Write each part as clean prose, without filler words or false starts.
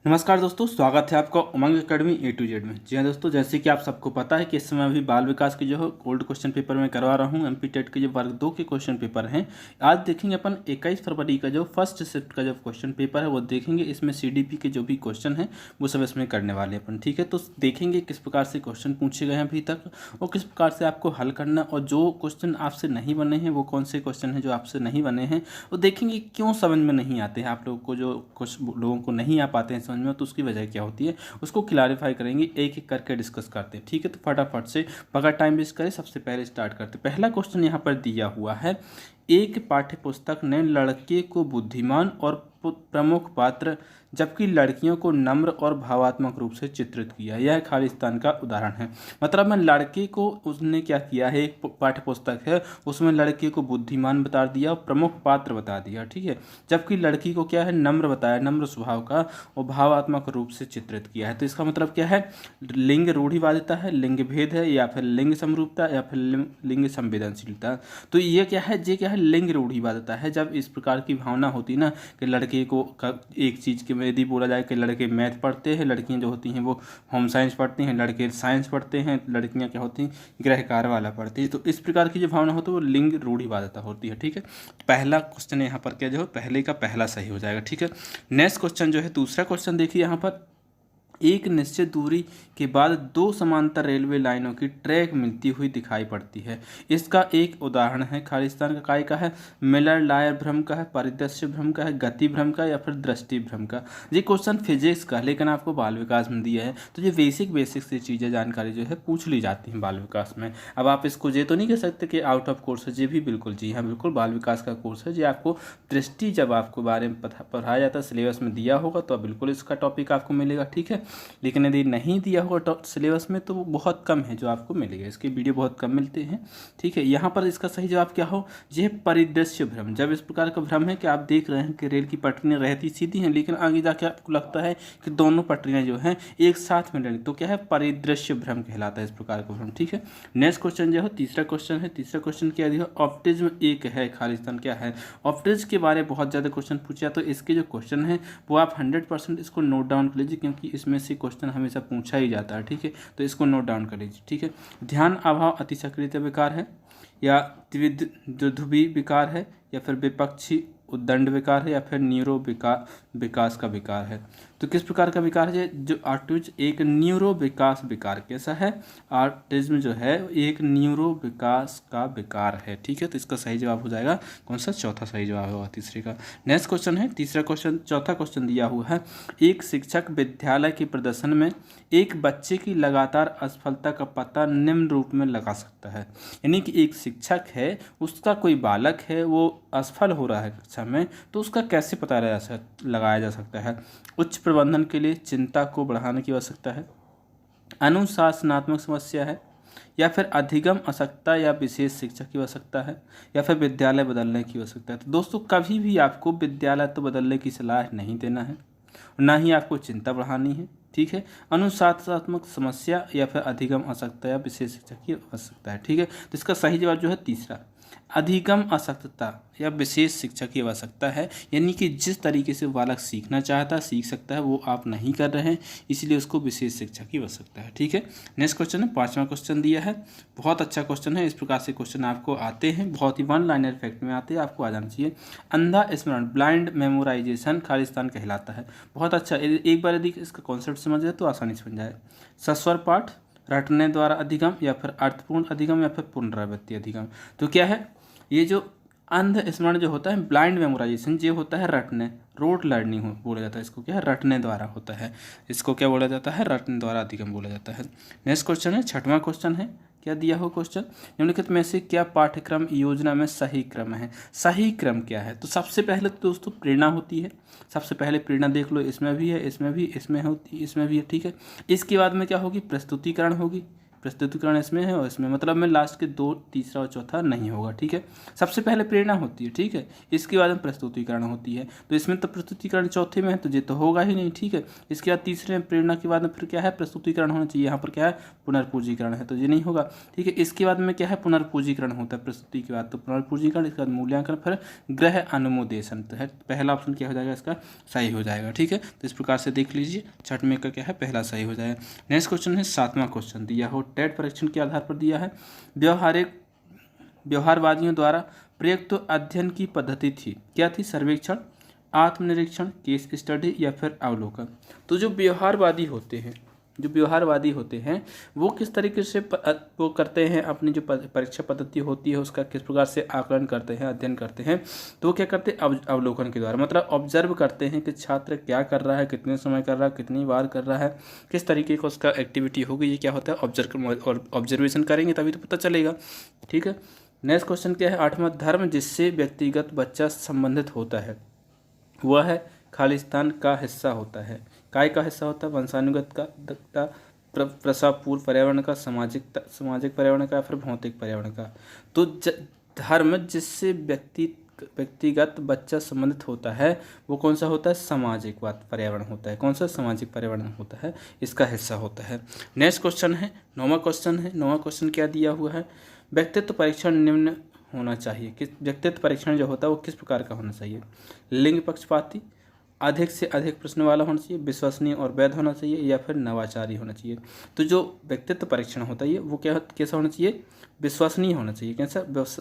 नमस्कार दोस्तों, स्वागत है आपका उमंग अकेडमी ए टू जेड में। जी हाँ दोस्तों, जैसे कि आप सबको पता है कि इस समय अभी बाल विकास के जो है ओल्ड क्वेश्चन पेपर में करवा रहा हूँ। एमपी टेट के जो वर्ग 2 के क्वेश्चन पेपर हैं, आज देखेंगे अपन 21 फरवरी का जो फर्स्ट शिफ्ट का जो क्वेश्चन पेपर है वो देखेंगे। इसमें सीडीपी के जो भी क्वेश्चन हैं वो सब इसमें करने वाले हैं अपन, ठीक है। तो देखेंगे किस प्रकार से क्वेश्चन पूछे गए हैं अभी तक और किस प्रकार से आपको हल करना, और जो क्वेश्चन आपसे नहीं बने हैं वो कौन से क्वेश्चन हैं जो आपसे नहीं बने हैं, और देखेंगे क्यों समझ में नहीं आते हैं आप लोगों को। जो कुछ लोगों को नहीं आ पाते हैं समझ में, तो उसकी वजह क्या होती है उसको क्लैरिफाई करेंगे, एक एक करके डिस्कस करते हैं, ठीक है। तो फटाफट से बगैर टाइम वेस्ट करें सबसे पहले स्टार्ट करते हैं। पहला क्वेश्चन यहाँ पर दिया हुआ है, एक पाठ्य पुस्तक ने लड़के को बुद्धिमान और प्रमुख पात्र जबकि लड़कियों को नम्र और भावात्मक रूप से चित्रित किया। यह खालिस्तान का उदाहरण है। मतलब मैं लड़के को उसने क्या किया है, एक पाठ्य पुस्तक है उसमें लड़के को बुद्धिमान बता दिया और प्रमुख पात्र बता दिया, ठीक है। जबकि लड़की को क्या है, नम्र बताया, नम्र स्वभाव का, और भावात्मक रूप से चित्रित किया है। तो इसका मतलब क्या है, लिंग रूढ़िवादिता है, लिंग भेद है, या फिर लिंग समरूपता, या फिर लिंग संवेदनशीलता। तो ये क्या है, लिंग रूढ़िवादिता है। जब इस प्रकार की भावना होती है ना कि लड़के को एक चीज़ के में यदि बोला जाए कि लड़के मैथ पढ़ते हैं, लड़कियां जो होती हैं वो होम साइंस पढ़ती हैं, लड़के साइंस पढ़ते हैं, लड़कियां क्या होती हैं गृह कार्य वाला पढ़ती हैं। तो इस प्रकार की जो भावना होती है वो लिंग रूढ़िवादिता होती है, ठीक है। पहला क्वेश्चन यहाँ पर क्या जो है, पहले का पहला सही हो जाएगा, ठीक है। नेक्स्ट क्वेश्चन जो है, दूसरा क्वेश्चन देखिए यहाँ पर, एक निश्चित दूरी के बाद दो समांतर रेलवे लाइनों की ट्रैक मिलती हुई दिखाई पड़ती है। इसका एक उदाहरण है खालिस्तान का काय का है, मिलर लायर भ्रम का है, परिदृश्य भ्रम का है, गति भ्रम का, या फिर दृष्टि भ्रम का। ये क्वेश्चन फिजिक्स का, लेकिन आपको बाल विकास में दिया है, तो ये बेसिक से चीज़ें जानकारी जो है पूछ ली जाती हैं बाल विकास में। अब आप इसको ये तो नहीं कह सकते कि आउट ऑफ कोर्स है, ये भी बिल्कुल जी हाँ बिल्कुल बाल विकास का कोर्स है। ये आपको दृष्टि जब आपको बारे में पढ़ाया जाता है, सिलेबस में दिया होगा तो बिल्कुल इसका टॉपिक आपको मिलेगा, ठीक है। लेकिन यदि नहीं दिया होगा सिलेबस में तो वो बहुत कम है जो आपको मिलेगा, इसके वीडियो बहुत कम मिलते हैं, ठीक है। यहाँ पर इसका सही जवाब क्या हो, यह परिदृश्य भ्रम। जब इस प्रकार का भ्रम है कि आप देख रहे हैं कि रेल की पटरियाँ रहती सीधी हैं, लेकिन आगे जाके आपको लगता है कि दोनों पटरियाँ जो हैं एक साथ में रहेंगी, तो क्या है, परिदृश्य भ्रम कहलाता है इस प्रकार का भ्रम, ठीक है। नेक्स्ट क्वेश्चन जो है तीसरा क्वेश्चन है। तीसरा क्वेश्चन क्या दिया, ऑप्टिज्म एक है, खालिस्तान क्या है। ऑप्टिज्म के बारे में बहुत ज़्यादा क्वेश्चन पूछा, तो इसके जो क्वेश्चन है वो आप 100% इसको नोट डाउन कर लीजिए, क्योंकि इसमें से क्वेश्चन हमेशा पूछा ही जाता है, ठीक है। तो इसको नोट डाउन कर लीजिए, ठीक है। ध्यान अभाव अतिसक्रियता विकार है, या द्विध्रुवी विकार है, या फिर विपक्षी उद्दंड विकार है, या फिर न्यूरो विकास का विकार है। तो किस प्रकार का विकार है, जो ऑटिज्म एक न्यूरो विकास विकार कैसा है, ऑटिज्म जो है एक न्यूरो विकास का विकार है, ठीक है। तो इसका सही जवाब हो जाएगा कौन सा, चौथा सही जवाब होगा तीसरे का। नेक्स्ट क्वेश्चन है तीसरा क्वेश्चन, चौथा क्वेश्चन दिया हुआ है, एक शिक्षक विद्यालय के प्रदर्शन में एक बच्चे की लगातार असफलता का पता निम्न रूप में लगा सकता है। यानी कि एक शिक्षक है, उसका कोई बालक है वो असफल हो रहा है कक्षा में, तो उसका कैसे पता लगाया जा सकता है। उच्च प्रबंधन के लिए चिंता को बढ़ाने की आवश्यकता है, अनुशासनात्मक समस्या है, या फिर अधिगम असक्ता या विशेष शिक्षक की आवश्यकता है, या फिर विद्यालय बदलने की आवश्यकता है। तो दोस्तों कभी भी आपको विद्यालय तो बदलने की सलाह नहीं देना है, ना ही आपको चिंता बढ़ानी है, ठीक है। अनुशासनात्मक समस्या या फिर अधिगम असक्ता या विशेष शिक्षक की आवश्यकता है, ठीक है। तो इसका सही जवाब जो है तीसरा, अधिगम असक्तता या विशेष शिक्षक की आवश्यकता है। यानी कि जिस तरीके से बालक सीखना चाहता है, सीख सकता है, वो आप नहीं कर रहे हैं, इसलिए उसको विशेष शिक्षक की आवश्यकता है, ठीक है। नेक्स्ट क्वेश्चन है, पांचवा क्वेश्चन दिया है, बहुत अच्छा क्वेश्चन है। इस प्रकार से क्वेश्चन आपको आते हैं, बहुत ही वन लाइनर इफेक्ट में आते हैं, आपको आ जाना चाहिए। अंधा स्मरण, ब्लाइंड मेमोराइजेशन खालिस्तान कहलाता है। बहुत अच्छा, एक बार यदि इसका कॉन्सेप्ट समझ जाए तो आसानी से बन जाए। सस्वर पाठ, रटने द्वारा अधिगम, या फिर अर्थपूर्ण अधिगम, या फिर पुनरावृत्ति अधिगम। तो क्या है, ये जो अंध स्मरण जो होता है, ब्लाइंड मेमोराइजेशन, जो होता है रटने, रोट लर्निंग बोला जाता है इसको, क्या है, रटने द्वारा होता है, इसको क्या बोला जाता है, रटने द्वारा अधिगम बोला जाता है। नेक्स्ट क्वेश्चन है, छठवां क्वेश्चन है, क्या दिया हो क्वेश्चन, निम्नलिखित में से क्या पाठ्यक्रम योजना में सही क्रम है। सही क्रम क्या है, तो सबसे पहले तो दोस्तों प्रेरणा होती है, सबसे पहले प्रेरणा देख लो, इसमें भी है, इसमें भी, इसमें होती, इसमें भी है, ठीक है। इसके बाद में क्या होगी, प्रस्तुतिकरण होगी, प्रस्तुतिकरण इसमें है और इसमें, मतलब में लास्ट के 2, तीसरा और चौथा नहीं होगा। ठीक है, सबसे पहले प्रेरणा होती है। ठीक है, इसके बाद में प्रस्तुतिकरण होती है, तो इसमें तो प्रस्तुतिकरण चौथे में है तो ये तो होगा ही नहीं। ठीक है, इसके बाद तीसरे में प्रेरणा के बाद में फिर क्या है, प्रस्तुतिकरण होना चाहिए। यहाँ पर क्या है, पुनर्पूंजीकरण है, तो ये नहीं होगा। ठीक है, इसके बाद में क्या है, पुनर्पूंजीकरण होता है प्रस्तुति के बाद, तो पुनर्पूंजीकरण, इसके बाद मूल्यांकन, फिर गृह अनुमोदेशन। तो है पहला ऑप्शन क्या हो जाएगा, इसका सही हो जाएगा। ठीक है, तो इस प्रकार से देख लीजिए, छठ में का क्या है, पहला सही हो जाएगा। नेक्स्ट क्वेश्चन है 7वां क्वेश्चन दिया हो, टेट परीक्षण के आधार पर दिया है। व्यवहारवादियों द्वारा प्रयुक्त अध्ययन की पद्धति थी, क्या थी, सर्वेक्षण, आत्मनिरीक्षण, केस स्टडी या फिर अवलोकन। तो जो व्यवहारवादी होते हैं वो किस तरीके से वो करते हैं, अपनी जो परीक्षा पद्धति होती है उसका किस प्रकार से आकलन करते हैं, अध्ययन करते हैं, तो वो क्या करते हैं, अवलोकन के द्वारा, मतलब ऑब्जर्व करते हैं कि छात्र क्या कर रहा है, कितने समय कर रहा है, कितनी बार कर रहा है, किस तरीके का उसका एक्टिविटी होगी, ये क्या होता है, ऑब्जर्वेशन करेंगे तभी तो पता चलेगा। ठीक है, नेक्स्ट क्वेश्चन क्या है, 8वां, धर्म जिससे व्यक्तिगत बच्चा संबंधित होता है वह है खालिस्तान का हिस्सा होता है, काय का हिस्सा होता है, वंशानुगत का, प्रसव पूर्व पर्यावरण का, सामाजिक पर्यावरण का, फिर भौतिक पर्यावरण का। तो धर्म जिससे व्यक्तिगत बच्चा संबंधित होता है वो कौन सा होता है, सामाजिक पर्यावरण होता है। कौन सा, सामाजिक पर्यावरण होता है, इसका हिस्सा होता है। नेक्स्ट क्वेश्चन है 9वां क्वेश्चन क्या दिया हुआ है, व्यक्तित्व परीक्षण निम्न होना चाहिए। किस व्यक्तित्व परीक्षण जो होता है वो किस प्रकार का होना चाहिए, लिंग पक्षपाती, अधिक से अधिक प्रश्न वाला होना चाहिए, विश्वसनीय और वैध होना चाहिए, या फिर नवाचारी होना चाहिए। तो जो व्यक्तित्व परीक्षण होता है वो कैसा होना चाहिए, विश्वसनीय होना चाहिए। कैसा,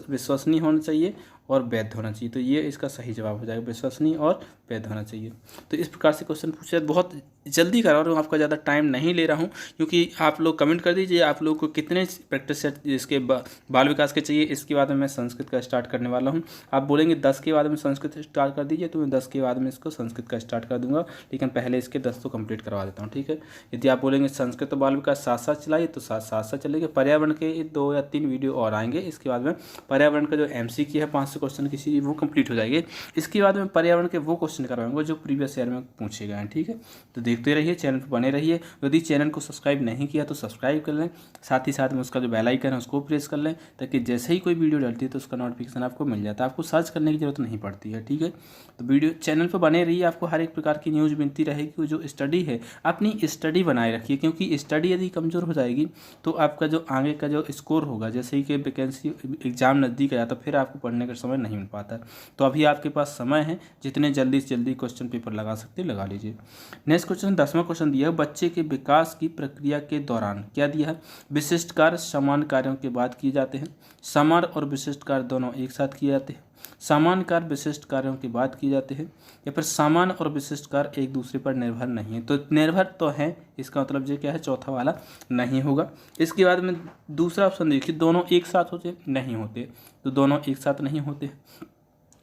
विश्वसनीय होना चाहिए और वैध होना चाहिए। तो ये इसका सही जवाब हो जाएगा, विश्वसनीय और वैध होना चाहिए। तो इस प्रकार से क्वेश्चन पूछे, बहुत जल्दी करा रहा हूँ, आपका ज़्यादा टाइम नहीं ले रहा हूँ, क्योंकि आप लोग कमेंट कर दीजिए आप लोग को कितने प्रैक्टिस सेट इसके बाल विकास के चाहिए। इसके बाद में मैं संस्कृत का स्टार्ट करने वाला हूँ। आप बोलेंगे 10 के बाद में संस्कृत स्टार्ट कर दीजिए, तो मैं 10 के बाद में इसको संस्कृत का स्टार्ट कर दूंगा, लेकिन पहले इसके 10 तो कंप्लीट करवा देता हूँ। ठीक है, यदि आप बोलेंगे संस्कृत और बाल विकास साथ साथ चलाइए तो साथ चलेगा। पर्यावरण के 2 या 3 वीडियो और आएंगे। इसके बाद में पर्यावरण का जो MCQ है 500 क्वेश्चन की सीरीज वो कंप्लीट हो जाएगी। इसके बाद में पर्यावरण के वो क्वेश्चन करवाएंगे जो प्रीवियस ईयर में पूछे गए हैं। ठीक है, तो देखते रहिए, चैनल पर बने रहिए। यदि चैनल को सब्सक्राइब नहीं किया तो सब्सक्राइब कर लें, साथ ही साथ में उसका जो बेल आइकन है उसको प्रेस कर लें, ताकि जैसे ही कोई वीडियो डलती है तो उसका नोटिफिकेशन आपको मिल जाता है, आपको सर्च करने की जरूरत नहीं पड़ती है। ठीक है, तो वीडियो चैनल पर बने रहिए, आपको हर एक प्रकार की न्यूज़ मिलती रहेगी। जो स्टडी है अपनी स्टडी बनाए रखिए, क्योंकि स्टडी यदि कमज़ोर हो जाएगी तो आपका जो आगे का जो स्कोर होगा, जैसे ही कि वैकेंसी एग्जाम नज़दीक आ जाता है फिर आपको पढ़ने का समय नहीं मिल पाता। तो अभी आपके पास समय है, जितने जल्दी से जल्दी क्वेश्चन पेपर लगा सकते लगा लीजिए। नेक्स्ट क्वेश्चन 10वां क्वेश्चन दिया है, बच्चे के विकास की प्रक्रिया के दौरान क्या दिया है, विशिष्ट कार्य समान कार्यों के बाद किए जाते हैं, समान और विशिष्ट कार्य दोनों एक साथ किए जाते हैं, समान कार्य विशिष्ट कार्यों के बाद किए जाते हैं, या फिर समान और विशिष्ट कार्य एक दूसरे पर निर्भर नहीं है। तो निर्भर तो है, इसका मतलब ये क्या है, चौथा वाला नहीं होगा। इसके बाद में दूसरा ऑप्शन देखिए, दोनों एक साथ होते नहीं होते, तो दोनों एक साथ नहीं होते।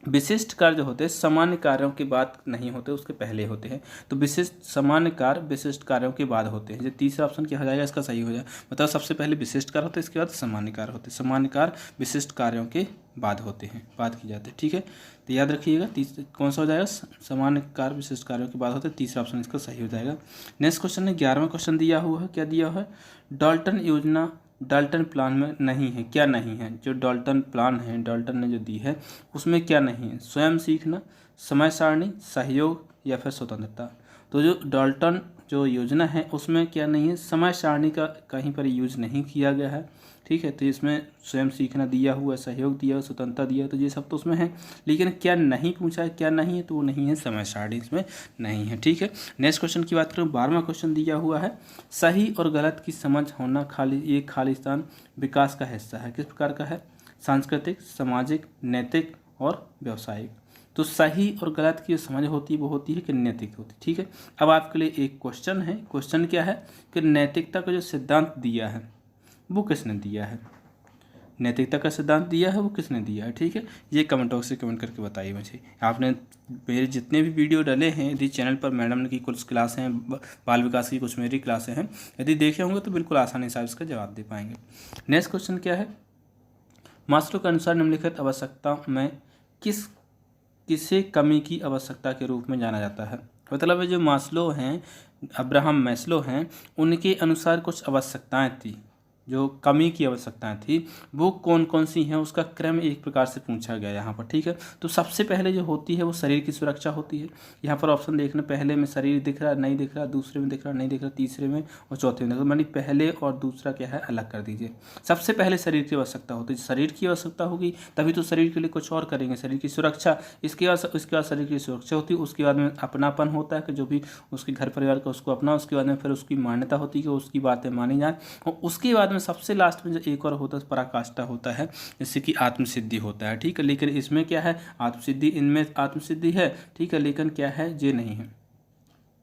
विशिष्ट कार्य जो होते हैं सामान्य कार्यों के बाद नहीं होते, उसके पहले होते हैं। तो विशिष्ट सामान्य कार्य विशिष्ट कार्यों के बाद होते हैं। जो तीसरा ऑप्शन क्या हो जाएगा, इसका सही हो जाएगा। मतलब सबसे पहले विशिष्ट कार्य होते हैं, इसके बाद सामान्य कार्य होते हैं, सामान्य कार्य विशिष्ट कार्यों के बाद होते हैं, बाद की जाते हैं। ठीक है, तो याद रखिएगा कौन सा हो जाएगा, सामान्य कार्य विशिष्ट कार्यों के बाद होते हैं, तीसरा ऑप्शन इसका सही हो जाएगा। नेक्स्ट क्वेश्चन है 11वां क्वेश्चन दिया हुआ है, क्या दिया हुआ है, डाल्टन योजना डाल्टन प्लान में नहीं है, क्या नहीं है, जो डाल्टन प्लान है डाल्टन ने जो दी है उसमें क्या नहीं है, स्वयं सीखना, समय सारणी, सहयोग या फिर स्वतंत्रता। तो जो डाल्टन जो योजना है उसमें क्या नहीं है, समय सारणी का कहीं पर यूज नहीं किया गया है। ठीक है, तो इसमें स्वयं सीखना दिया हुआ, सहयोग दिया, स्वतंत्रता दिया, तो ये सब तो उसमें है, लेकिन क्या नहीं पूछा है, क्या नहीं है, तो वो नहीं है, समय सारणी इसमें नहीं है। ठीक है, नेक्स्ट क्वेश्चन की बात करें, 12वां क्वेश्चन दिया हुआ है, सही और गलत की समझ होना ये खालिस्तान विकास का हिस्सा है, किस प्रकार का है, सांस्कृतिक, सामाजिक, नैतिक और व्यावसायिक। तो सही और गलत की जो समझ होती है वो होती है कि नैतिक होती है। ठीक है, अब आपके लिए एक क्वेश्चन है, क्वेश्चन क्या है कि नैतिकता का जो सिद्धांत दिया है वो किसने दिया है, नैतिकता का सिद्धांत दिया है वो किसने दिया है। ठीक है, ये कमेंट बॉक्स से कमेंट करके बताइए मुझे। आपने मेरे जितने भी वीडियो डाले हैं, यदि चैनल पर मैडम की कुछ क्लासें हैं, बाल विकास की कुछ मेरी क्लासें हैं, यदि देखे होंगे तो बिल्कुल आसानी से आप इसका जवाब दे पाएंगे। नेक्स्ट क्वेश्चन क्या है, मास्लो के अनुसार निम्नलिखित आवश्यकता में किसे कमी की आवश्यकता के रूप में जाना जाता है। मतलब जो मास्लो हैं, अब्राहम मैस्लो हैं, उनके अनुसार कुछ आवश्यकताएं थी, जो कमी की आवश्यकताएं थी वो कौन कौन सी हैं, उसका क्रम एक प्रकार से पूछा गया यहाँ पर। ठीक है, तो सबसे पहले जो होती है वो शरीर की सुरक्षा होती है। यहाँ पर ऑप्शन देखना, पहले में शरीर दिख रहा नहीं दिख रहा, दूसरे में दिख रहा नहीं दिख रहा, तीसरे में और चौथे में दिख रहा, मानी पहले और दूसरा क्या है अलग कर दीजिए। सबसे पहले शरीर की आवश्यकता होती है, शरीर की आवश्यकता होगी तभी तो शरीर के लिए कुछ और करेंगे, शरीर की सुरक्षा। इसके बाद शरीर की सुरक्षा होती है, उसके बाद में अपनापन होता है कि जो भी उसके घर परिवार का उसको अपना, उसके बाद में फिर उसकी मान्यता होती है कि उसकी बातें मानी जाए, और उसके बाद में सबसे लास्ट में जो एक और होता है पराकाष्ठा होता है, जिससे कि आत्मसिद्धि होता है। ठीक है, लेकिन इसमें क्या है आत्मसिद्धि, इनमें आत्मसिद्धि है। ठीक है, लेकिन क्या है ये नहीं है,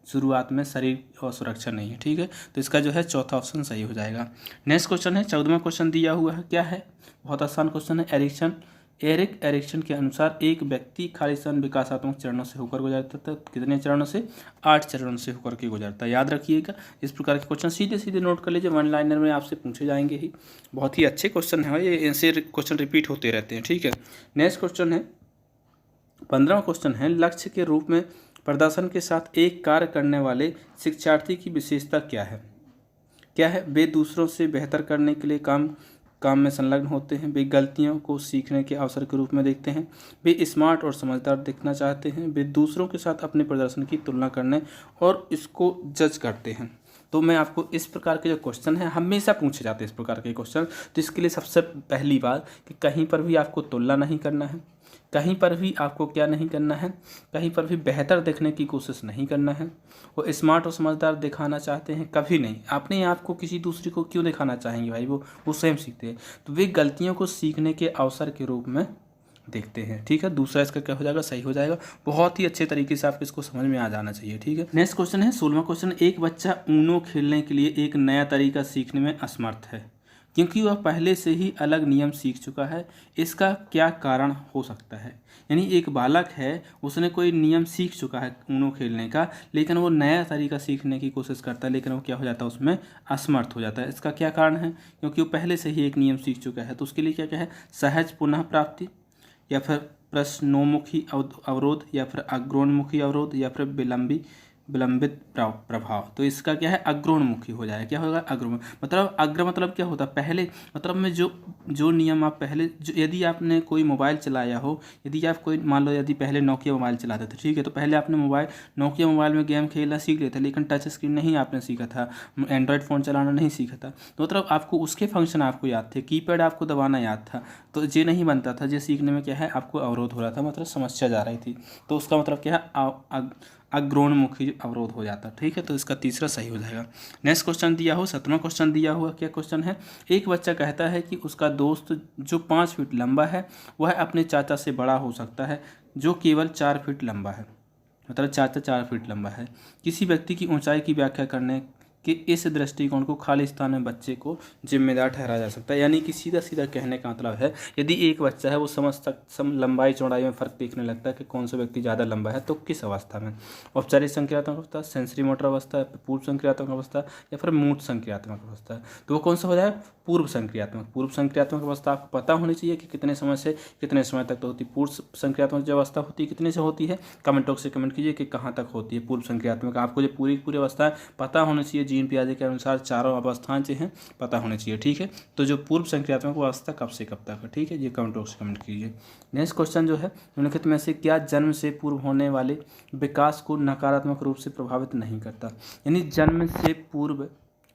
शुरुआत में शरीर और सुरक्षा नहीं है। ठीक है, तो इसका जो है चौथा ऑप्शन सही हो जाएगा। नेक्स्ट क्वेश्चन है 14वां क्वेश्चन दिया हुआ है, क्या है, बहुत आसान क्वेश्चन है। एरिक एरिक्सन के अनुसार एक व्यक्ति खालिस्तान विकासात्मक चरणों से होकर गुजरता था, कितने चरणों से, 8 चरणों से होकर के गुजरता है। याद रखिएगा, इस प्रकार के क्वेश्चन सीधे सीधे नोट कर लीजिए, वन लाइनर में आपसे पूछे जाएंगे ही। बहुत ही अच्छे क्वेश्चन है ये, ऐसे क्वेश्चन रिपीट होते रहते हैं। ठीक है, नेक्स्ट क्वेश्चन है 15वां क्वेश्चन है, लक्ष्य के रूप में प्रदर्शन के साथ एक कार्य करने वाले शिक्षार्थी की विशेषता क्या है। क्या है, वे दूसरों से बेहतर करने के लिए काम में संलग्न होते हैं, वे गलतियों को सीखने के अवसर के रूप में देखते हैं, वे स्मार्ट और समझदार दिखना चाहते हैं, वे दूसरों के साथ अपने प्रदर्शन की तुलना करने और इसको जज करते हैं। तो मैं आपको इस प्रकार के जो क्वेश्चन हैं हमेशा पूछे जाते हैं इस प्रकार के क्वेश्चन। तो इसके लिए सबसे पहली बात कि कहीं पर भी आपको तुलना नहीं करना है, कहीं पर भी आपको क्या नहीं करना है, कहीं पर भी बेहतर देखने की कोशिश नहीं करना है। वो स्मार्ट और समझदार दिखाना चाहते हैं, कभी नहीं। अपने आप को किसी दूसरे को क्यों दिखाना चाहेंगे भाई, वो स्वयं सीखते हैं। तो वे गलतियों को सीखने के अवसर के रूप में देखते हैं। ठीक है, दूसरा इसका क्या हो जाएगा, सही हो जाएगा। बहुत ही अच्छे तरीके से आपको इसको समझ में आ जाना चाहिए। ठीक है, नेक्स्ट क्वेश्चन है 16वां क्वेश्चन, एक बच्चा ऊनो खेलने के लिए एक नया तरीका सीखने में असमर्थ है क्योंकि वह पहले से ही अलग नियम सीख चुका है, इसका क्या कारण हो सकता है। यानी एक बालक है, उसने कोई नियम सीख चुका है ऊनो खेलने का, लेकिन वो नया तरीका सीखने की कोशिश करता है, लेकिन वो क्या हो जाता है उसमें असमर्थ हो जाता है। इसका क्या कारण है, क्योंकि वो पहले से ही एक नियम सीख चुका है। तो उसके लिए क्या क्या है, सहज पुनः प्राप्ति, या फिर प्रश्नोन्मुखी अवरोध, या फिर अग्रोन्मुखी अवरोध, या फिर विलंबित प्रभाव। तो इसका क्या है, अग्रोन्मुखी हो जाएगा। क्या होगा, अग्रोन्मुखी। मतलब अग्र मतलब क्या होता है, पहले, मतलब में जो नियम आप पहले, जो यदि आपने कोई मोबाइल चलाया हो, यदि आप कोई मान लो यदि पहले नोकिया मोबाइल चलाते थे, ठीक है, तो पहले आपने नोकिया मोबाइल में गेम खेलना सीख लिया था, लेकिन टच स्क्रीन नहीं आपने सीखा था, एंड्रॉयड फ़ोन चलाना नहीं सीखा था। तो मतलब आपको उसके फंक्शन आपको याद थे, कीपैड आपको दबाना याद था, तो ये नहीं बनता था। ये सीखने में क्या है, आपको अवरोध हो रहा था, मतलब समस्या जा रही थी। तो उसका मतलब क्या है, अग्रोन्मुखी अवरोध हो जाता। ठीक है, तो इसका तीसरा सही हो जाएगा। नेक्स्ट क्वेश्चन दिया हो 17वां क्वेश्चन दिया हुआ, क्या क्वेश्चन है, एक बच्चा कहता है कि उसका दोस्त जो 5 फीट लंबा है वह अपने चाचा से बड़ा हो सकता है जो केवल 4 फीट लंबा है। मतलब चाचा 4 फीट लंबा है। किसी व्यक्ति की ऊंचाई की व्याख्या करने कि इस दृष्टिकोण को खालिस्तान में बच्चे को जिम्मेदार ठहराया जा सकता है। यानी कि सीधा सीधा कहने का मतलब है, यदि एक बच्चा है वो लंबाई चौड़ाई में फ़र्क देखने लगता है कि कौन सा व्यक्ति ज़्यादा लंबा है, तो किस अवस्था में, औपचारिक संक्रियात्मक अवस्था, सेंसरी मोटर अवस्था, पूर्व संक्रियात्मक अवस्था, या फिर मूर्त संक्रियात्मक अवस्था। तो वो कौन सा हो जाए, पूर्व संक्रियात्मक। पूर्व संक्रियात्मक अवस्था आपको पता होनी चाहिए कि कितने समय से कितने समय तक तो होती है। पूर्व संक्रियात्मक जो अवस्था होती है कितने से होती है, कमेंट बॉक्स से कमेंट कीजिए कि कहाँ तक होती है पूर्व संक्रियात्मक। आपको जो पूरी अवस्था पता होनी चाहिए, जीन पियाजे के अनुसार चारों अवस्थाएं जो हैं पता होनी चाहिए। ठीक है, तो जो पूर्व संक्रियात्मक अवस्था कब से कब तक है, ठीक है, ये कमेंट बॉक्स से कमेंट कीजिए। नेक्स्ट क्वेश्चन जो है, निम्नलिखित में से क्या जन्म से पूर्व होने वाले विकास को नकारात्मक रूप से प्रभावित नहीं करता। यानी जन्म से पूर्व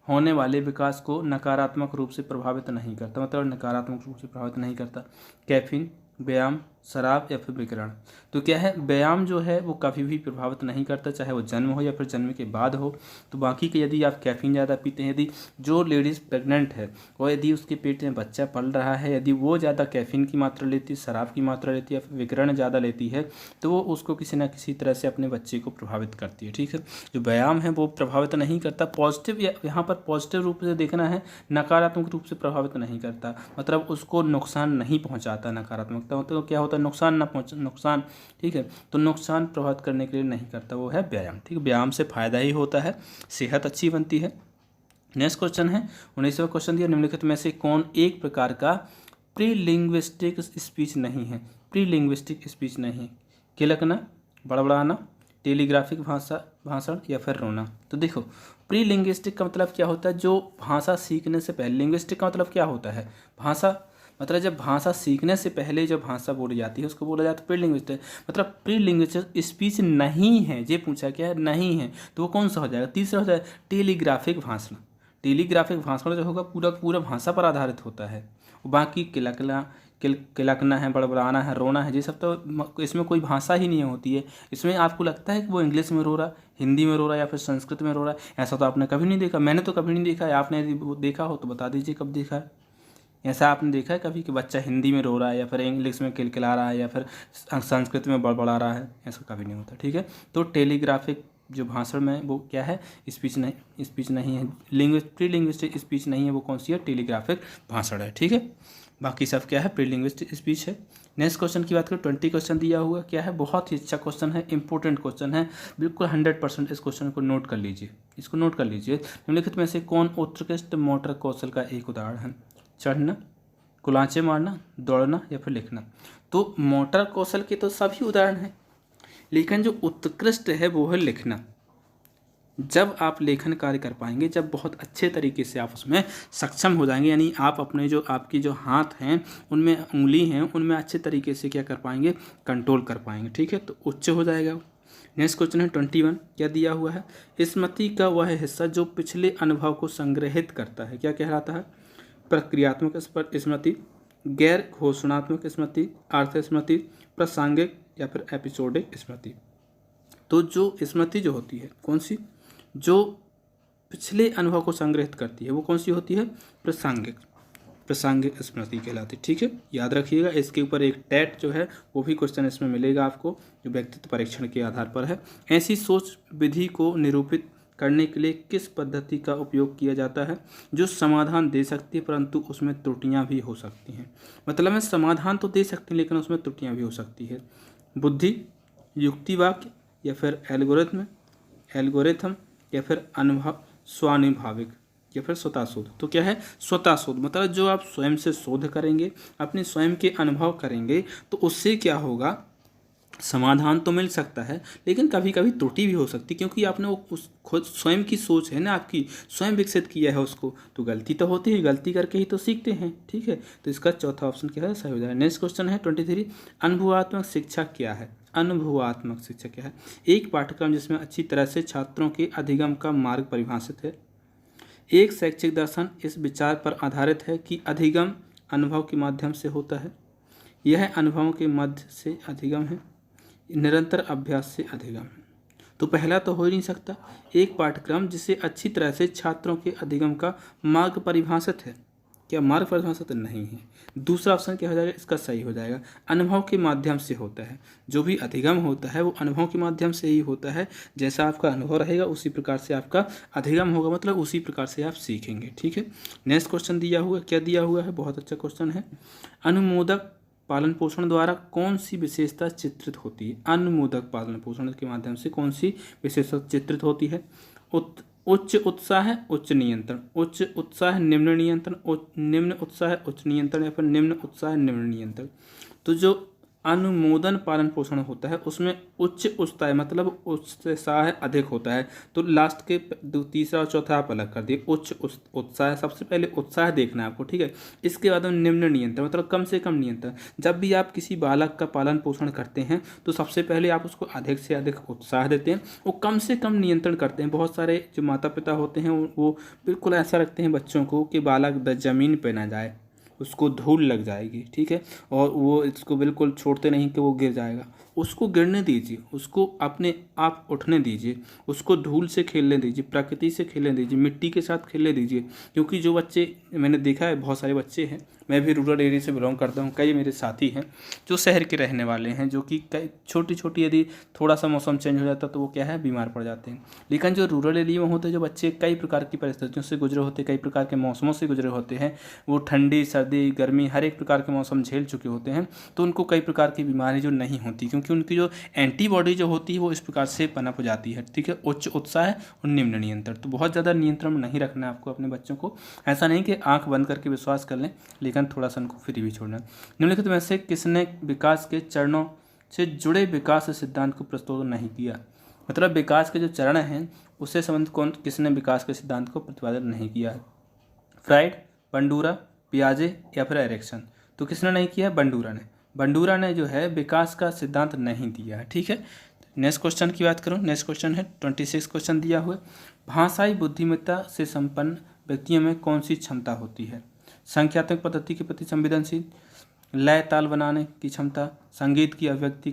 होने वाले विकास को नकारात्मक रूप से प्रभावित नहीं करता, मतलब नकारात्मक रूप से प्रभावित नहीं करता। कैफीन, व्यायाम, शराब या फिर विकिरण। तो क्या है, व्यायाम जो है वो कभी भी प्रभावित नहीं करता, चाहे वो जन्म हो या फिर जन्म के बाद हो। तो बाकी के यदि आप कैफीन ज़्यादा पीते हैं, यदि जो लेडीज़ प्रेग्नेंट है और यदि उसके पेट में बच्चा पल रहा है, यदि वो ज़्यादा कैफीन की मात्रा लेती है, शराब की मात्रा लेती है या फिर विकिरण ज़्यादा लेती है, तो वो उसको किसी न किसी तरह से अपने बच्चे को प्रभावित करती है। ठीक है, जो व्यायाम है वो प्रभावित नहीं करता। पॉजिटिव, यहाँ पर पॉजिटिव रूप से देखना है, नकारात्मक रूप से प्रभावित नहीं करता, मतलब उसको नुकसान नहीं पहुँचाता। नकारात्मकता मतलब क्या होता है, नुकसान। ठीक है, तो नुकसान प्रभावित करने के लिए नहीं करता, वो है व्यायाम। ठीक है, व्यायाम से फायदा ही होता है, सेहत अच्छी बनती है। नेक्स्ट क्वेश्चन है 19वां क्वेश्चन दिया, निम्नलिखित में से कौन एक प्रकार का प्रीलिंग्विस्टिक स्पीच नहीं है। प्रीलिंग्विस्टिक स्पीच नहीं, किलकना, बड़बड़ाना, टेलीग्राफिक भाषण या फिर रोना। तो देखो प्री लिंग्विस्टिक का मतलब क्या होता है, जो भाषा सीखने से पहले। लिंग्विस्टिक का मतलब क्या होता है, भाषा, मतलब जब भाषा सीखने से पहले जो भाषा बोली जाती है उसको बोला जाता है प्री लिंग्विस्टिक। मतलब प्री लिंग्विस्टिक स्पीच नहीं है, ये पूछा क्या है, नहीं है, तो वो कौन सा हो जाएगा, तीसरा हो जाएगा टेलीग्राफिक भाषण। टेलीग्राफिक भाषण जो होगा पूरा पूरा भाषा पर आधारित होता है। बाकी किलकना है, बड़बड़ाना है, रोना है, ये सब तो इसमें कोई भाषा ही नहीं होती है। इसमें आपको लगता है कि वो इंग्लिश में रो रहा, हिंदी में रो रहा या फिर संस्कृत में रो रहा है, ऐसा तो आपने कभी नहीं देखा। मैंने तो कभी नहीं देखा है, आपने यदि देखा हो तो बता दीजिए कब देखा है। ऐसा आपने देखा है कभी कि बच्चा हिंदी में रो रहा है या फिर इंग्लिश में किलकिला रहा है या फिर संस्कृत में बड़बड़ा रहा है, ऐसा कभी नहीं होता। ठीक है, तो टेलीग्राफिक जो भाषण में वो क्या है, स्पीच नहीं है। प्री लिंग्विस्टिक स्पीच नहीं है, वो कौन सी है, टेलीग्राफिक भाषण है। ठीक है, बाकी सब क्या है, प्री लिंग्विस्टिक स्पीच है। नेक्स्ट क्वेश्चन की बात करें, 20 क्वेश्चन दिया हुआ क्या है, बहुत ही अच्छा क्वेश्चन है, इंपॉर्टेंट क्वेश्चन है, बिल्कुल 100% इस क्वेश्चन को नोट कर लीजिए, इसको नोट कर लीजिए। निम्नलिखित में से कौन उत्कृष्ट मोटर कौशल का एक उदाहरण है, चढ़ना, कुलांचे मारना, दौड़ना या फिर लिखना। तो मोटर कौशल के तो सभी उदाहरण हैं, लेकिन जो उत्कृष्ट है वो है लिखना। जब आप लेखन कार्य कर पाएंगे, जब बहुत अच्छे तरीके से आप उसमें सक्षम हो जाएंगे, यानी आप अपने जो आपकी जो हाथ हैं उनमें उंगली हैं उनमें अच्छे तरीके से क्या कर पाएंगे, कंट्रोल कर पाएंगे। ठीक है, तो उच्च हो जाएगा। नेक्स्ट क्वेश्चन है 21, क्या दिया हुआ है, स्मृति का वह हिस्सा जो पिछले अनुभव को संग्रहित करता है क्या कहलाता है, प्रक्रियात्मक स्मृति, गैर घोषणात्मक स्मृति, अर्थ स्मृति, प्रासंगिक या फिर एपिसोडिक स्मृति। तो जो स्मृति जो होती है कौन सी, जो पिछले अनुभव को संग्रहित करती है वो कौन सी होती है, प्रासंगिक स्मृति कहलाती है। ठीक है, याद रखिएगा, इसके ऊपर एक टेट जो है वो भी क्वेश्चन इसमें मिलेगा आपको, जो व्यक्तित्व परीक्षण के आधार पर है। ऐसी सोच विधि को निरूपित करने के लिए किस पद्धति का उपयोग किया जाता है, जो समाधान दे सकती है परंतु उसमें त्रुटियां भी हो सकती हैं। मतलब में समाधान तो दे सकते हैं लेकिन उसमें त्रुटियां भी हो सकती है। बुद्धि, युक्तिवाक्य या फिर एल्गोरिथम या फिर अनुभव स्वानुभाविक या फिर स्वतः शोध। तो क्या है, स्वतः शोध, मतलब जो आप स्वयं से शोध करेंगे, अपने स्वयं के अनुभव करेंगे, तो उससे क्या होगा, समाधान तो मिल सकता है लेकिन कभी कभी त्रुटि भी हो सकती है, क्योंकि आपने वो उस खुद स्वयं की सोच है ना, आपकी स्वयं विकसित किया है उसको, तो गलती तो होती है, गलती करके ही तो सीखते हैं। ठीक है, तो इसका चौथा ऑप्शन क्या है, सही हो जाएगा। नेक्स्ट क्वेश्चन है 23, अनुभवात्मक शिक्षा क्या है, अनुभवात्मक शिक्षा क्या है, एक पाठ्यक्रम जिसमें अच्छी तरह से छात्रों के अधिगम का मार्ग परिभाषित है। एक शैक्षिक दर्शन इस विचार पर आधारित है कि अधिगम अनुभव के माध्यम से होता है, यह अनुभवों के मध्य से अधिगम है, निरंतर अभ्यास से अधिगम है। तो पहला तो हो ही नहीं सकता, एक पाठ्यक्रम जिसे अच्छी तरह से छात्रों के अधिगम का मार्ग परिभाषित है, क्या मार्ग परिभाषित नहीं है। दूसरा ऑप्शन क्या हो जाएगा, इसका सही हो जाएगा, अनुभव के माध्यम से होता है। जो भी अधिगम होता है वो अनुभव के माध्यम से ही होता है, जैसा आपका अनुभव रहेगा उसी प्रकार से आपका अधिगम होगा, मतलब उसी प्रकार से आप सीखेंगे। ठीक है, नेक्स्ट क्वेश्चन दिया हुआ, क्या दिया हुआ है, बहुत अच्छा क्वेश्चन है, अनुमोदक पालन पोषण द्वारा कौन सी विशेषता चित्रित होती है, अनुमोदक पालन पोषण के माध्यम से कौन सी विशेषता चित्रित होती है, उच्च उत्साह, उच्च नियंत्रण, उच्च उत्साह निम्न नियंत्रण, निम्न उत्साह उच्च नियंत्रण या फिर निम्न उत्साह निम्न नियंत्रण। तो जो अनुमोदन पालन पोषण होता है उसमें उच्च उत्साह मतलब उत्साह अधिक होता है, तो लास्ट के तीसरा और चौथा आप अलग कर दिए, उच्च उत्साह, सबसे पहले उत्साह देखना है आपको। ठीक है, इसके बाद निम्न नियंत्रण मतलब कम से कम नियंत्रण। जब भी आप किसी बालक का पालन पोषण करते हैं तो सबसे पहले आप उसको अधिक से अधिक उत्साह देते हैं, वो कम से कम नियंत्रण करते हैं। बहुत सारे जो माता पिता होते हैं वो बिल्कुल ऐसा रखते हैं बच्चों को कि बालक ज़मीन पर ना जाए, उसको धूल लग जाएगी। ठीक है, और वो इसको बिल्कुल छोड़ते नहीं कि वो गिर जाएगा, उसको गिरने दीजिए, उसको अपने आप उठने दीजिए, उसको धूल से खेलने दीजिए, प्रकृति से खेलने दीजिए, मिट्टी के साथ खेलने दीजिए। क्योंकि जो बच्चे, मैंने देखा है बहुत सारे बच्चे हैं, मैं भी रूरल एरिया से बिलोंग करता हूँ, कई मेरे साथी हैं जो शहर के रहने वाले हैं, जो कि कई छोटी छोटी यदि थोड़ा सा मौसम चेंज हो जाता तो वो क्या है, बीमार पड़ जाते हैं। लेकिन जो रूरल एरिया में होते हैं, जो बच्चे कई प्रकार की परिस्थितियों से गुजरे होते हैं, कई प्रकार के मौसमों से गुजरे होते हैं, वो ठंडी सर्दी गर्मी हर एक प्रकार के मौसम झेल चुके होते हैं, तो उनको कई प्रकार की बीमारी जो नहीं होती, क्योंकि उनकी जो एंटीबॉडी जो होती है वो इस प्रकार से पनप जाती है। ठीक है, उच्च उत्साह और निम्न नियंत्रण, तो बहुत ज़्यादा नियंत्रण नहीं रखना है आपको अपने बच्चों को। ऐसा नहीं कि आंख बंद करके विश्वास कर लें, लेकिन थोड़ा सा उनको फ्री भी छोड़ना। निम्नलिखित में से किसने विकास के चरणों से जुड़े विकास सिद्धांत को प्रस्तुत नहीं किया, मतलब विकास के जो चरण हैं उससे संबंधित किसने विकास के सिद्धांत को प्रतिपादित नहीं किया है? फ्राइड, बंडूरा, पियाजे या फिर एरिक्सन? तो किसने नहीं किया? बंडूरा ने जो है विकास का सिद्धांत नहीं दिया है। ठीक है, नेक्स्ट क्वेश्चन की बात करूँ। नेक्स्ट क्वेश्चन है 26 क्वेश्चन दिया हुआ है। भाषाई बुद्धिमत्ता से संपन्न व्यक्तियों में कौन सी क्षमता होती है? संख्यात्मक पद्धति के प्रति संवेदनशील, लय ताल बनाने की क्षमता, संगीत की अभिव्यक्ति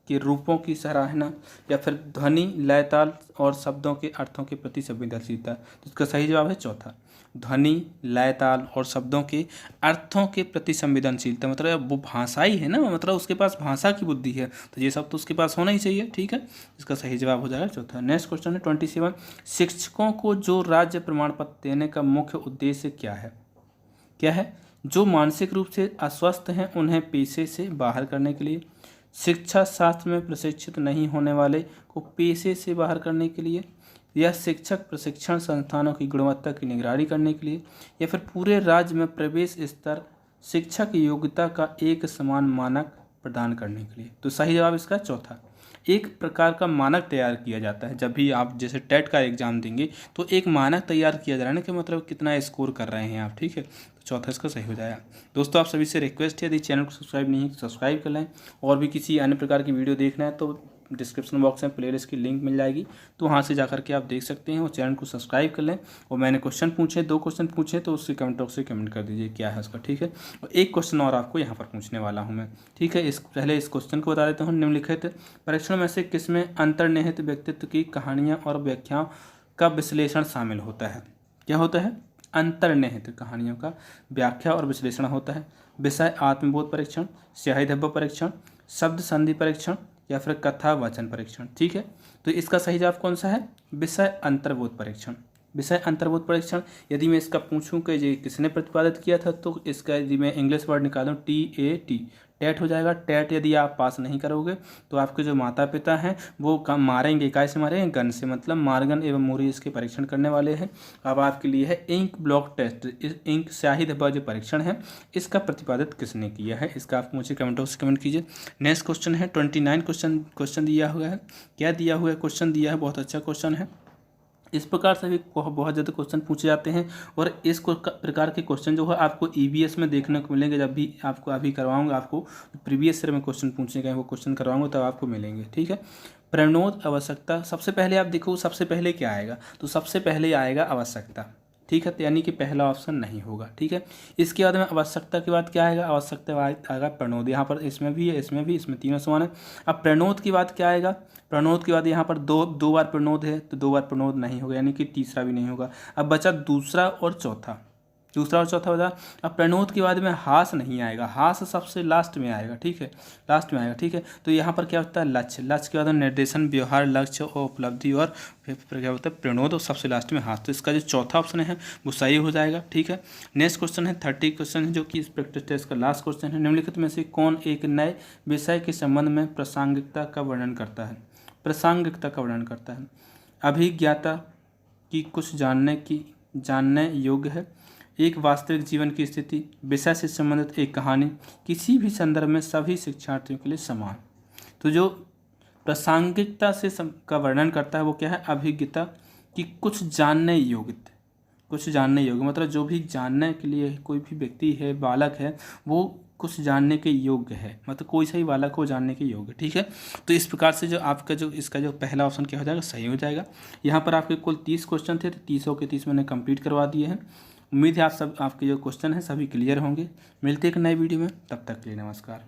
के रूपों की सराहना, या फिर ध्वनि, लय ताल और शब्दों के अर्थों के प्रति संवेदनशीलता? तो इसका सही जवाब है चौथा, ध्वनि, लय ताल और शब्दों के अर्थों के प्रति संवेदनशीलता। मतलब वो भाषाई है ना, मतलब उसके पास भाषा की बुद्धि है, तो ये सब तो उसके पास होना ही चाहिए। ठीक है, इसका सही जवाब हो जाएगा चौथा। नेक्स्ट क्वेश्चन है 27, शिक्षकों को जो राज्य प्रमाण पत्र देने का मुख्य उद्देश्य क्या है? जो मानसिक रूप से अस्वस्थ हैं उन्हें पेशे से बाहर करने के लिए, शिक्षा शास्त्र में प्रशिक्षित नहीं होने वाले को पेशे से बाहर करने के लिए, या शिक्षक प्रशिक्षण संस्थानों की गुणवत्ता की निगरानी करने के लिए, या फिर पूरे राज्य में प्रवेश स्तर शिक्षक योग्यता का एक समान मानक प्रदान करने के लिए? तो सही जवाब इसका चौथा, एक प्रकार का मानक तैयार किया जाता है। जब भी आप जैसे टेट का एग्जाम देंगे तो एक मानक तैयार किया जा रहा है ना, कि मतलब कितना स्कोर कर रहे हैं आप। ठीक है, तो चौथा इसका सही हो जाएगा। दोस्तों आप सभी से रिक्वेस्ट है, यदि चैनल को सब्सक्राइब नहीं है तो सब्सक्राइब कर लें, और भी किसी अन्य प्रकार की वीडियो देखना है तो डिस्क्रिप्शन बॉक्स में प्लेलिस्ट की लिंक मिल जाएगी, तो वहाँ से जाकर के आप देख सकते हैं, और चैनल को सब्सक्राइब कर लें। और मैंने क्वेश्चन पूछे, 2 क्वेश्चन पूछे, तो उसके कमेंट बॉक्स से कमेंट कर दीजिए क्या है उसका। ठीक है, और एक क्वेश्चन और आपको यहाँ पर पूछने वाला हूँ मैं। ठीक है, पहले इस क्वेश्चन को बता देता हूँ। निम्नलिखित परीक्षणों में से किसमें अंतर्निहित व्यक्तित्व की कहानियाँ और व्याख्याओं का विश्लेषण शामिल होता है? क्या होता है? अंतर्निहित कहानियों का व्याख्या और विश्लेषण होता है। विषय आत्मबोध परीक्षण, स्याही धब्बा परीक्षण, शब्द संधि परीक्षण, या फिर कथा वचन परीक्षण? ठीक है, तो इसका सही जवाब कौन सा है? विषय अंतर्बोध परीक्षण। विषय अंतर्बोध परीक्षण यदि मैं इसका पूछूं कि ये किसने प्रतिपादित किया था, तो इसका यदि मैं इंग्लिश वर्ड निकालूं TAT, टेट हो जाएगा। टेट यदि आप पास नहीं करोगे तो आपके जो माता पिता हैं वो मारेंगे, काय से मारेंगे? गन से, मतलब मारगन एवं मोरी इसके परीक्षण करने वाले हैं। अब आपके लिए है इंक ब्लॉक टेस्ट। इस इंक स्याही धब्बा जो परीक्षण है इसका प्रतिपादित किसने किया है? इसका आप मुझे कमेंट बॉक्स से कमेंट कीजिए। नेक्स्ट क्वेश्चन है 29 क्वेश्चन दिया हुआ है। क्या दिया हुआ है? क्वेश्चन दिया है, बहुत अच्छा क्वेश्चन है। इस प्रकार से भी बहुत ज़्यादा क्वेश्चन पूछे जाते हैं, और इस प्रकार के क्वेश्चन जो है आपको EVS में देखने को मिलेंगे। जब भी आपको अभी करवाऊंगा, आपको प्रीवियस ईयर में क्वेश्चन पूछने का वो क्वेश्चन करवाऊंगा तब आपको मिलेंगे। ठीक है, प्रणोद आवश्यकता, सबसे पहले आप देखो सबसे पहले क्या आएगा, तो सबसे पहले आएगा आवश्यकता। ठीक है, तो यानी कि पहला ऑप्शन नहीं होगा। ठीक है, इसके बाद में आवश्यकता के बाद क्या आएगा? आवश्यकता आएगा प्रणोद। यहाँ पर इसमें भी है, इसमें भी, इसमें तीनों समान है। अब प्रणोद के बाद क्या आएगा? प्रणोद के बाद यहाँ पर दो बार प्रणोद है, तो 2 बार प्रणोद नहीं होगा, यानी कि तीसरा भी नहीं होगा। अब बचा दूसरा और चौथा बचा। अब प्रणोद के बाद में हास नहीं आएगा, हास सबसे लास्ट में आएगा। ठीक है, लास्ट में आएगा। ठीक है, तो यहाँ पर क्या होता है? लक्ष्य के बाद में निर्देशन, व्यवहार, लक्ष्य और उपलब्धि, और फिर क्या होता है? प्रणोद, और सबसे लास्ट में हास। तो इसका जो चौथा ऑप्शन है वो सही हो जाएगा। ठीक है, नेक्स्ट क्वेश्चन है 30 क्वेश्चन है, जो कि इस प्रैक्टिस टेस्ट का लास्ट क्वेश्चन है। निम्नलिखित में से कौन एक नए विषय के संबंध में प्रासंगिकता का वर्णन करता है? प्रासंगिकता का वर्णन करता है। अभिज्ञता की कुछ जानने योग्य है, एक वास्तविक जीवन की स्थिति, विषय से संबंधित एक कहानी, किसी भी संदर्भ में सभी शिक्षार्थियों के लिए समान। तो जो प्रासंगिकता से का वर्णन करता है वो क्या है? अभिज्ञता की कुछ जानने योग्य, मतलब जो भी जानने के लिए कोई भी व्यक्ति है, बालक है, वो कुछ जानने के योग्य है, मतलब कोई सा ही बालक को जानने के योग्य। ठीक है, तो इस प्रकार से जो आपका जो इसका जो पहला ऑप्शन क्या हो जाएगा? सही हो जाएगा। यहाँ पर आपके कुल 30 क्वेश्चन थे, तो 30 के 30 मैंने कंप्लीट करवा दिए हैं। उम्मीद है आपके जो क्वेश्चन हैं सभी क्लियर होंगे। मिलते हैं एक नए वीडियो में, तब तक के लिए नमस्कार।